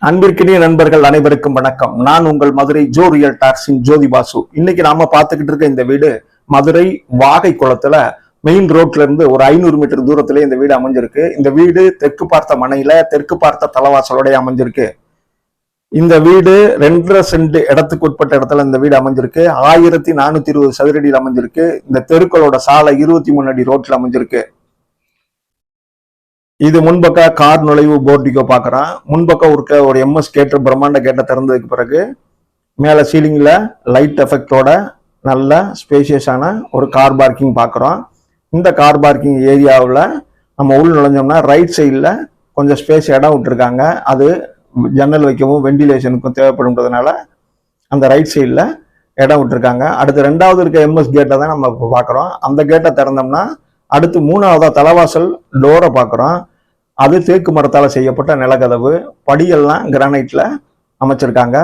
அன்பிற்கினிய நண்பர்கள் அனைவருக்கும் வணக்கம். நான் உங்கள் மதுரை ஜோ ரியல் டாக்ஸின் ஜோதி பாசு. இன்னைக்கு நாம பார்த்துக்கிட்டு இருக்க இந்த வீடு மதுரை வாகை குளத்துல மெயின் ரோட்ல இருந்து ஒரு 500 மீட்டர் தூரத்திலே இந்த வீடு அமைஞ்சிருக்கு. இந்த வீடு தெற்கு பார்த்த மனையில தெற்கு பார்த்த தலவாசலோட அமைஞ்சிருக்கு. இந்த வீடு 2.5 சென்ட் இடத்துக்கு உட்பட்ட இடத்துல இந்த வீடு அமைஞ்சிருக்கு. 1420 சதுரடியில் அமைஞ்சிருக்கு. இந்த தெருக்களோட சாலை 23 அடி ரோட்ல அமைஞ்சிருக்கு. இது முன்பக்க கார் நுழைவு போர்டிகோ பாக்குறான். முன்பக்கம் இருக்க ஒரு எம்எஸ் கேட்டு பிரம்மாண்ட கேட்ட திறந்ததுக்கு பிறகு மேல சீலிங்ல லைட் எஃபெக்டோட நல்ல ஸ்பேசியஸான ஒரு கார் பார்க்கிங் பாக்குறோம். இந்த கார் பார்க்கிங் ஏரியாவில் நம்ம உள் நுழைஞ்சோம்னா ரைட் சைடில் கொஞ்சம் ஸ்பேஸ் இடம் விட்டுருக்காங்க. அது ஜன்னல் வைக்கவும் வெண்டிலேஷனுக்கும் தேவைப்படும்ன்றதுனால அந்த ரைட் சைடில் இடம் விட்டுருக்காங்க. அடுத்து 2வது இருக்க எம்எஸ் கேட்டை தான் நம்ம இப்போ பார்க்குறோம். அந்த கேட்டை திறந்தோம்னா அடுத்து 3வது தலைவாசல் டோரை பார்க்குறோம். அது தேக்கு மரத்தால் செய்யப்பட்ட நிலக்கதவு, படியெல்லாம் கிரானைட்ல அமைச்சிருக்காங்க.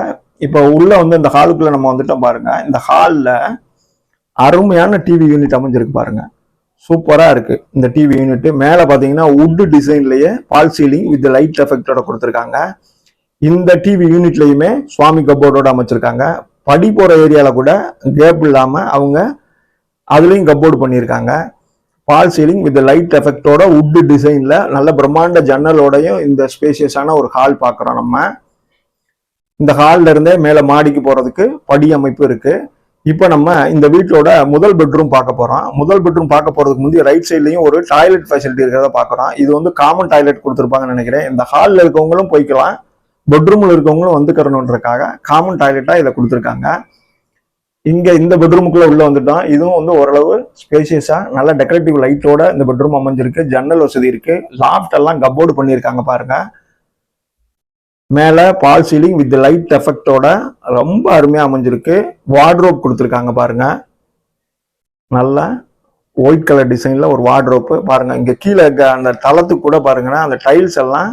இப்போ உள்ள இந்த ஹாலுக்குள்ள நம்ம வந்துட்டோம் பாருங்க. இந்த ஹாலில் அருமையான டிவி யூனிட் அமைஞ்சிருக்கு பாருங்க. சூப்பரா இருக்கு இந்த டிவி யூனிட். மேலே பார்த்தீங்கன்னா உட் டிசைன்லயே பால் சீலிங் வித் லைட் எஃபெக்டோட கொடுத்துருக்காங்க. இந்த டிவி யூனிட்லயுமே சுவாமி கப்போர்டோட அமைச்சிருக்காங்க. படி போற ஏரியால கூட கேப் இல்லாம அவங்க அதுலயும் கப்போர்டு பண்ணியிருக்காங்க. பால் சீலிங் வித் லைட் எஃபெக்டோட உட் டிசைன்ல நல்ல பிரம்மாண்ட ஜன்னலோடையும் இந்த ஸ்பேசியஸான ஒரு ஹால் பார்க்குறோம். நம்ம இந்த ஹால்ல இருந்தே மேல மாடிக்கு போறதுக்கு படி அமைப்பு இருக்கு. இப்போ நம்ம இந்த வீட்டோட முதல் பெட்ரூம் பார்க்க போறோம். முதல் பெட்ரூம் பார்க்க போறதுக்கு முந்தைய ரைட் சைட்லயும் ஒரு டாய்லெட் ஃபெசிலிட்டி இருக்கிறத பார்க்குறோம். இது காமன் டாய்லெட் கொடுத்துருப்பாங்கன்னு நினைக்கிறேன். இந்த ஹாலில் இருக்கவங்களும் போய்க்கலாம், பெட்ரூம்ல இருக்கவங்களும் வந்துக்கிறணுன்றதுக்காக காமன் டாய்லெட்டா இதை கொடுத்துருக்காங்க. இங்க இந்த பெட்ரூமுக்குள்ள உள்ள வந்துட்டோம். இதுவும் ஓரளவு ஸ்பேசியஸா நல்ல டெக்கரேட்டிவ் லைட்டோட இந்த பெட்ரூம் அமைஞ்சிருக்கு. ஜன்னல் வசதி இருக்கு. லாஃப்ட் எல்லாம் கப்போர்டு பண்ணியிருக்காங்க பாருங்க. மேல பால் சீலிங் வித் லைட் எஃபெக்டோட ரொம்ப அருமையா அமைஞ்சிருக்கு. வார்ட்ரோப் கொடுத்துருக்காங்க பாருங்க. நல்ல ஒயிட் கலர் டிசைன்ல ஒரு வார்ட்ரோப் பாருங்க. இங்க கீழே அந்த தளத்துக்கு கூட பாருங்கன்னா அந்த டைல்ஸ் எல்லாம்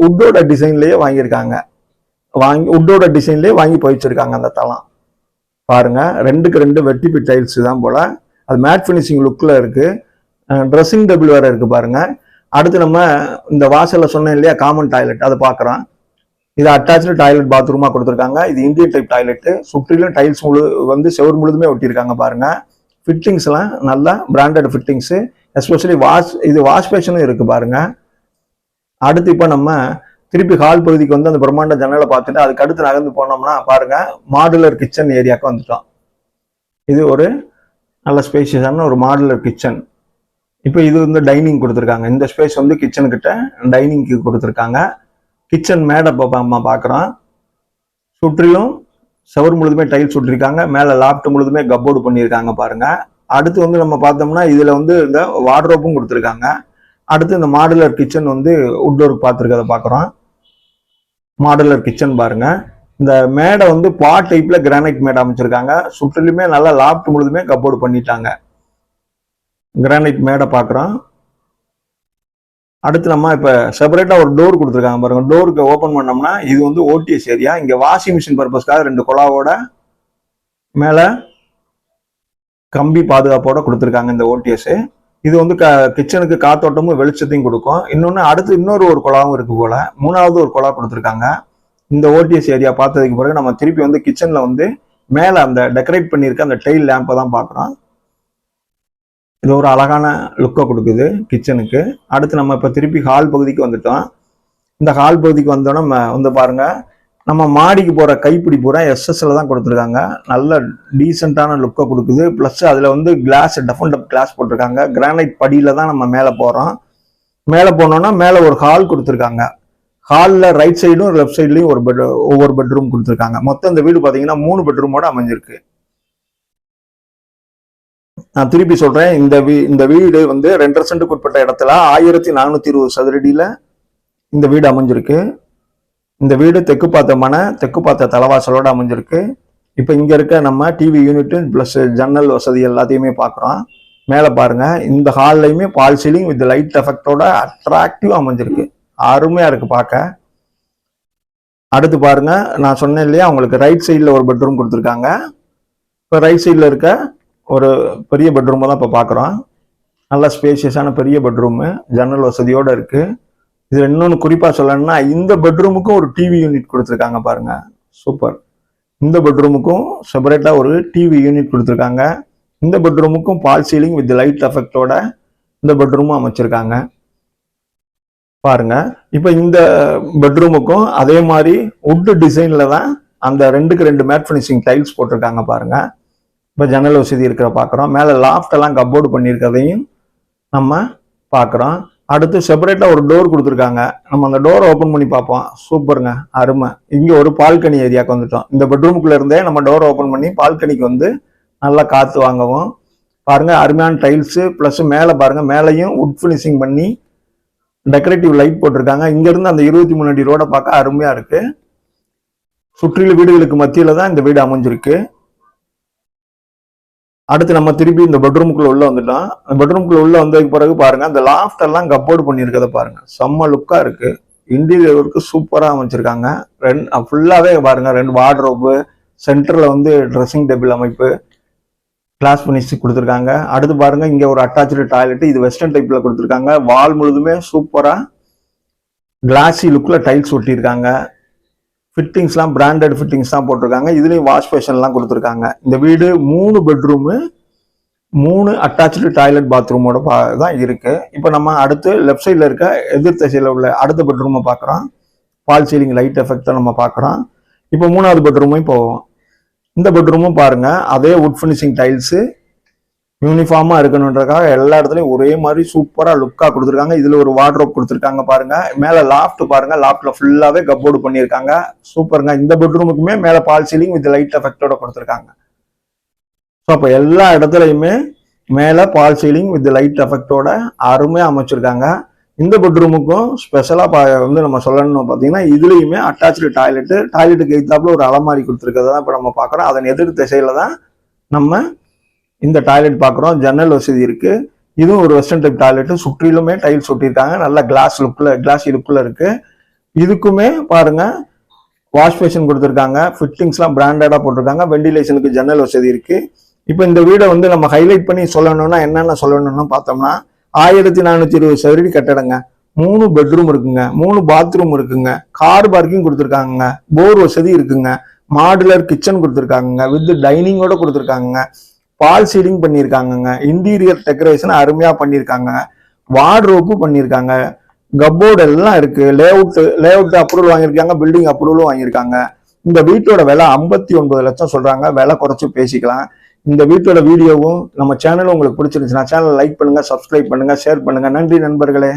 உட்டோட டிசைன்லயே வாங்கியிருக்காங்க. உட்டோட டிசைன்லயே வாங்கி போயிச்சிருக்காங்க. அந்த தளம் பாருங்க 2க்கு 2 வெட்டிபி டைல்ஸ் தான் போல. அது மேட் ஃபினிஷிங் லுக்ல இருக்கு. ட்ரெஸ்ஸிங் டேபிள் வேற இருக்கு பாருங்க. அடுத்து நம்ம இந்த வாசல்ல சொன்னேன் இல்லையா காமன் டாய்லெட், அதை பார்க்குறோம். இது அட்டாச்சு டாய்லெட் பாத்ரூமா கொடுத்துருக்காங்க. இது இந்தியன் டைப் டாய்லெட். சுற்றிலும் டைல்ஸ் செவர் முழுதுமே ஒட்டியிருக்காங்க பாருங்க. ஃபிட்டிங்ஸ் எல்லாம் நல்லா பிராண்டட் ஃபிட்டிங்ஸ். எஸ்பெஷலி இது வாஷ் பேஷனும் இருக்கு பாருங்க. அடுத்து இப்போ நம்ம திருப்பி ஹால் பகுதிக்கு அந்த பிரம்மாண்ட ஜன்னலை பார்த்துட்டு அதுக்கு அடுத்து நகர்ந்து போனோம்னா பாருங்க மாடுலர் கிச்சன் ஏரியாவுக்கு வந்துட்டோம். இது ஒரு நல்ல ஸ்பேஷியஸான ஒரு மாடுலர் கிச்சன். இப்போ இது டைனிங் கொடுத்துருக்காங்க. இந்த ஸ்பேஸ் கிச்சன் கிட்ட டைனிங்க்கு கொடுத்துருக்காங்க. கிச்சன் மேடை பார்க்குறோம். சுற்றிலும் செவர் முழுதுமே டைல்ஸ் சுட்டிருக்காங்க. மேலே லாப்ட் முழுதுமே கப்போர்டு பண்ணியிருக்காங்க பாருங்க. அடுத்து நம்ம பார்த்தோம்னா இதுல இந்த வார்ட்ரோப்பும் கொடுத்துருக்காங்க. அடுத்து இந்த மாடுலர் கிச்சன் உட் ஒர்க் பார்த்துருக்கதை பார்க்குறோம். மாடுலர் கிச்சன் பாருங்க. இந்த மேடை பாட் டைப்ல கிரானைட் மேடை அமைச்சிருக்காங்க. சுற்றிலுமே நல்லா லாப்ட் முழுதுமே கப்போர்டு பண்ணிட்டாங்க. கிரானைட் மேடை பார்க்குறோம். அடுத்து நம்ம இப்போ செப்பரேட்டா ஒரு டோர் கொடுத்துருக்காங்க பாருங்க. டோருக்கு ஓப்பன் பண்ணோம்னா இது ஓடிஎஸ் ஏரியா. இங்க வாஷிங் மிஷின் பர்பஸ்க்காக 2 குழாவோட மேல கம்பி பாதுகாப்போட கொடுத்துருக்காங்க இந்த ஓடிஎஸ். இது கிச்சனுக்கு காத்தோட்டமும் வெளிச்சத்தையும் கொடுக்கும். அடுத்து இன்னொரு குழாவும் இருக்கு போல. 3வது ஒரு குழா கொடுத்துருக்காங்க. இந்த ஓடிஎஸ் ஏரியா பார்த்ததுக்கு பிறகு நம்ம திருப்பி கிச்சன்ல மேல அந்த டெக்கரேட் பண்ணியிருக்க அந்த டைல் லேம்பை தான் பார்க்குறோம். இது ஒரு அழகான லுக்கை கொடுக்குது கிச்சனுக்கு. அடுத்து நம்ம இப்போ திருப்பி ஹால் பகுதிக்கு வந்துட்டோம். இந்த ஹால் பகுதிக்கு வந்தோன்னா நம்ம பாருங்க, நம்ம மாடிக்கு போற கைப்பிடி பூரா எஸ்எஸ்ல தான் கொடுத்துருக்காங்க. நல்ல டீசென்டான லுக்கை கொடுக்குது. பிளஸ் அதுல கிளாஸ் டஃபன் கிளாஸ் போட்டிருக்காங்க. கிரானைட் படியில தான் நம்ம மேலே போறோம். மேலே போனோம்னா மேலே ஒரு ஹால் கொடுத்துருக்காங்க. ஹாலில் ரைட் சைடும் லெஃப்ட் சைட்லையும் ஒவ்வொரு பெட்ரூம் கொடுத்துருக்காங்க. மொத்தம் இந்த வீடு பார்த்தீங்கன்னா 3 பெட்ரூமோட அமைஞ்சிருக்கு. நான் திருப்பி சொல்றேன், இந்த வீடு 2.5 சென்ட்டுக்கு உட்பட்ட இடத்துல 1420 சதுரடியில இந்த வீடு அமைஞ்சிருக்கு. இந்த வீடு தெற்கு பார்த்த மனை தெற்கு பார்த்த தலைவாசலோட அமைஞ்சிருக்கு. இப்போ இங்க இருக்க நம்ம டிவி யூனிட் பிளஸ் ஜன்னல் வசதி எல்லாத்தையுமே பார்க்குறோம். மேலே பாருங்க, இந்த ஹால்லையுமே பால் சீலிங் வித் லைட் எஃபெக்டோட அட்ராக்டிவா அமைஞ்சிருக்கு. அருமையா இருக்கு பார்க்க. அடுத்து பாருங்க, நான் சொன்னேன் இல்லையா உங்களுக்கு ரைட் சைடில் ஒரு பெட்ரூம் கொடுத்துருக்காங்க. இப்போ ரைட் சைடில் இருக்க ஒரு பெரிய பெட்ரூமை தான் இப்போ பார்க்குறோம். நல்ல ஸ்பேஷியஸான பெரிய பெட்ரூமு, ஜன்னல் வசதியோடு இருக்கு. இதுல இன்னொன்னு குறிப்பா சொல்லணும்னா இந்த பெட்ரூமுக்கும் ஒரு டிவி யூனிட் கொடுத்துருக்காங்க பாருங்க, சூப்பர். இந்த பெட்ரூமுக்கும் செப்பரேட்டா ஒரு டிவி யூனிட் கொடுத்துருக்காங்க. இந்த பெட்ரூமுக்கும் பால் சீலிங் வித் லைட் எஃபெக்டோட இந்த பெட்ரூமும் அமைச்சிருக்காங்க பாருங்க. இப்ப இந்த பெட்ரூமுக்கும் அதே மாதிரி வுட் டிசைன்ல தான் அந்த 2க்கு 2 மேட் ஃபினிஷிங் டைல்ஸ் போட்டிருக்காங்க பாருங்க. இப்ப ஜன்னல் வசதி இருக்கிற பாக்குறோம். மேல லாஃப்ட் எல்லாம் கப்போர்டு பண்ணியிருக்கிறதையும் நம்ம பாக்குறோம். அடுத்து செப்பரேட்டா ஒரு டோர் கொடுத்துருக்காங்க. நம்ம அந்த டோரை ஓபன் பண்ணி பார்ப்போம். சூப்பருங்க, அருமை. இங்க ஒரு பால்கனி ஏரியாவுக்கு வந்துட்டோம். இந்த பெட்ரூமுக்குள்ள இருந்தே நம்ம டோரை ஓபன் பண்ணி பால்கனிக்கு வந்து நல்லா காத்து வாங்கவும். பாருங்க, அருமையான டைல்ஸ் பிளஸ் மேல பாருங்க, மேலையும் வுட் பினிஷிங் பண்ணி டெக்கரேட்டிவ் லைட் போட்டிருக்காங்க. இங்க இருந்து அந்த 23 அடி ரோட பார்க்க அருமையா இருக்கு. சுற்றிலும் வீடுகளுக்கு மத்தியில தான் இந்த வீடு அமைஞ்சிருக்கு. அடுத்து நம்ம திருப்பி இந்த பெட்ரூமுக்குள்ள உள்ள வந்துட்டோம். பெட்ரூமுக்குள்ள உள்ள வந்ததுக்கு பிறகு பாருங்க, அந்த லாஃப்ட் எல்லாம் கப்போர்டு பண்ணியிருக்கத பாருங்க, செம்ம லுக்கா இருக்கு. இன்டீரியர் ஒர்க்கு சூப்பரா அமைச்சிருக்காங்க. ஃபுல்லாவே பாருங்க, 2 வார்ட்ரோப்பு, சென்டர்ல வந்து ட்ரெஸ்ஸிங் டேபிள் அமைப்பு, கிளாஸ் பினிஷ் கொடுத்துருக்காங்க. அடுத்து பாருங்க, இங்க ஒரு அட்டாச்சு டாய்லெட், இது வெஸ்டர்ன் டைப்ல கொடுத்துருக்காங்க. வால் முழுதுமே சூப்பரா கிளாசி லுக்ல டைல்ஸ் ஒட்டியிருக்காங்க. ஃபிட்டிங்ஸ்லாம் பிராண்டட் ஃபிட்டிங்ஸ் தான் போட்டிருக்காங்க. இதுலயும் வாஷ் பேஷன் எல்லாம் கொடுத்துருக்காங்க. இந்த வீடு 3 பெட்ரூமு, 3 அட்டாச்சு டாய்லெட் பாத்ரூமோட தான் இருக்கு. இப்போ நம்ம அடுத்து லெஃப்ட் சைட்ல இருக்க எதிர் திசையில உள்ள அடுத்த பெட்ரூமை பார்க்குறோம். பால் சீலிங் லைட் எஃபெக்ட் நம்ம பார்க்குறோம். இப்போ 3வது பெட்ரூமையும் போவோம். இந்த பெட்ரூமும் பாருங்க, அதே வுட் ஃபினிஷிங் டைல்ஸ் யூனிஃபார்மா இருக்கணுன்றதுக்காக எல்லா இடத்துலயும் ஒரே மாதிரி சூப்பரா லுக்கா கொடுத்துருக்காங்க. இதுல ஒரு வார்ட்ரோப் கொடுத்துருக்காங்க பாருங்க. மேல லாஃப்ட் பாருங்க, லாஃப்ட்ல ஃபுல்லாவே கப்போர்டு பண்ணியிருக்காங்க. சூப்பருங்க. இந்த பெட்ரூமுக்குமே மேல பால் சீலிங் வித் லைட் எஃபெக்டோட கொடுத்துருக்காங்க. ஸோ அப்போ எல்லா இடத்துலையுமே மேல பால் சீலிங் வித் லைட் எஃபெக்டோட அருமையா அமைச்சிருக்காங்க. இந்த பெட்ரூமுக்கும் ஸ்பெஷலா வந்து நம்ம சொல்லணும்னு பார்த்தீங்கன்னா, இதுலயுமே அட்டாச்சு டாய்லெட்டுக்கு எதிர்த்தாப்புல ஒரு அலமாரி கொடுத்துருக்கதான் இப்போ நம்ம பார்க்குறோம். அதன் எதிர் திசையில தான் நம்ம இந்த டாய்லெட் பார்க்குறோம். ஜன்னல் வசதி இருக்கு. இதுவும் ஒரு வெஸ்டர்ன் டைப் டாய்லெட், சுற்றிலுமே டைல்ஸ் ஒட்டியிருக்காங்க. நல்ல கிளாசி லுக்ல இருக்கு. இதுக்குமே பாருங்க, வாஷ் பேஷன் கொடுத்துருக்காங்க. ஃபிட்டிங்ஸ்லாம் பிராண்டடா போட்டிருக்காங்க. வெண்டிலேஷனுக்கு ஜன்னல் வசதி இருக்கு. இப்போ இந்த வீடை வந்து நம்ம ஹைலைட் பண்ணி சொல்லணும்னா என்னென்ன சொல்லணும்னு பார்த்தோம்னா, 1420 சதுரடி கட்டடங்க, 3 பெட்ரூம் இருக்குங்க, 3 பாத்ரூம் இருக்குங்க, கார் பார்க்கிங் கொடுத்துருக்காங்க, போர் வசதி இருக்குங்க, மாடுலர் கிச்சன் கொடுத்துருக்காங்க, வித் டைனிங்கோட கொடுத்துருக்காங்க, பால் சீலிங் பண்ணியிருக்காங்க, இன்டீரியர் டெக்கரேஷன் அருமையா பண்ணியிருக்காங்க, வார்ட்ரோப்பு பண்ணியிருக்காங்க, கப்போர்டு எல்லாம் இருக்கு, லேஅவுட் அப்ரூவல் வாங்கியிருக்காங்க, பில்டிங் அப்ரூவலும் வாங்கியிருக்காங்க. இந்த வீட்டோட விலை 59 லட்சம் சொல்றாங்க. விலை குறைச்சு பேசிக்கலாம். இந்த வீட்டோட வீடியோவும் நம்ம சேனலும் உங்களுக்கு பிடிச்சிருந்துச்சுன்னா சேனலை லைக் பண்ணுங்க, சப்ஸ்கிரைப் பண்ணுங்க, ஷேர் பண்ணுங்க. நன்றி நண்பர்களே.